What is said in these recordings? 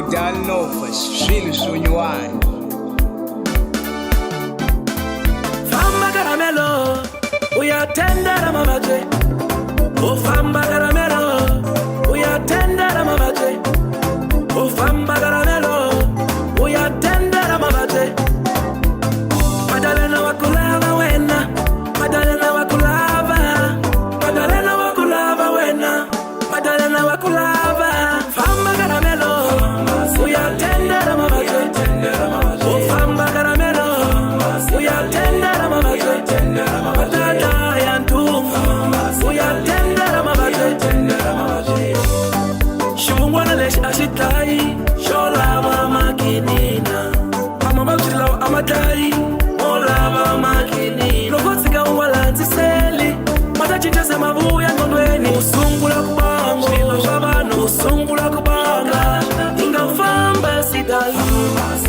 Madal Nova, Shili Sunyuan. Famba caramelo, we are tender mamaje. Oh famba caramelo, we are tender mamaje. Oh famba caramelo, we are tender mamaje. Madalena wakulava wena, Madalena wakulava, Madalena wakulava wena, Madalena wakulava. Famba caramelo, we are tender mamaje. Oh famba caramelo, we are tender mamaje. Patata yantum, we are tender mamaje. Shungwana lesh ashitai, sholava makinina. Amababshila amatai, olava makini. Lokotsika uwalanzi seli, matachitese mabuya ngondweni. Usungula kubanga, shilo shabano. Usungula kubanga, inga famba sidali.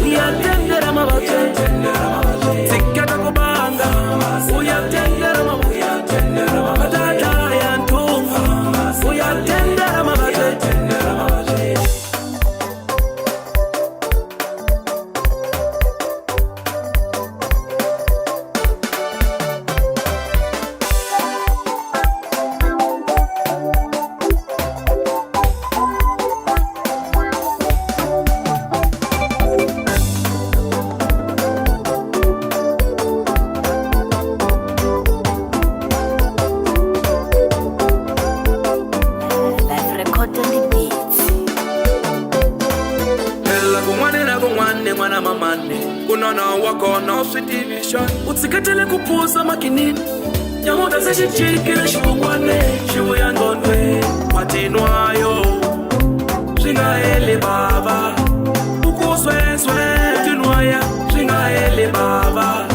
Uyatendera mabaje, tikata kubanga. Uyatendera mabaje, patata yantum. Uyatendera mabaje. Mwana mamane, unana wako na division. Utsikatele kupuza makinini, nyamuda zeshichikile shibungwane, shibu ya ngondwe, matinwayo, shingaele baba. Ukusweswe, utinwaya, shingaele baba.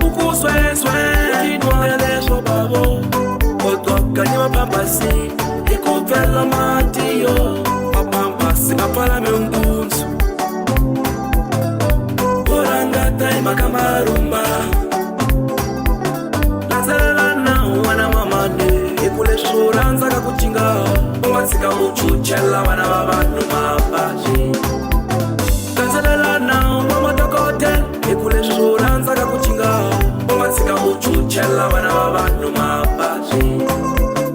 Ukusweswe, utinwaya leso babo. Otoka ni mapambasi, ikuvela matiyo. Mapambasi, kapala miungunzu. Makamarumba Lazala na wana mamane Ekule shuranza kakuchinga Mwatsika uchuchela wana babanu mabaji Lazala na mama tokote Ekule shuranza kakuchinga Mwatsika uchuchela wana babanu mabaji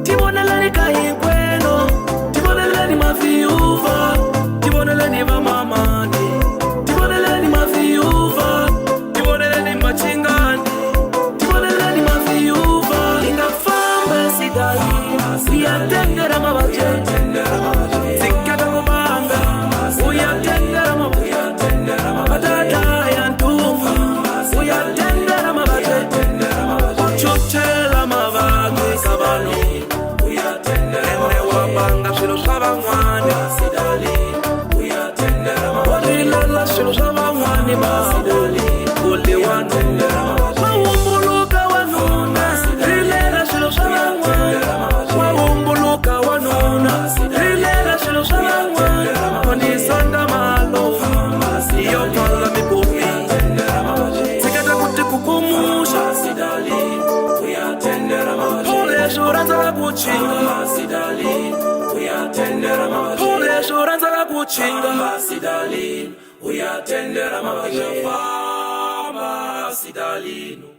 Tibonele ni kahikweno Tibonele ni mafiuva Tibonele ni mamamani Tibonele ni mafiuva uyatendera mabaje, tikata kubanga, uyatendera mabaje, patata yantum, uyatendera mabaje, uchuchela mabaje kabano, ene wabanga shilo shabangwani, wadilala shilo shabangwani masidali, uliwanu, mawumbuluka wanuna, rilera shilo shabangwani. Pole shuranza la kuchinga Sidalin, uyatendera mabaje. Fama Sidalin.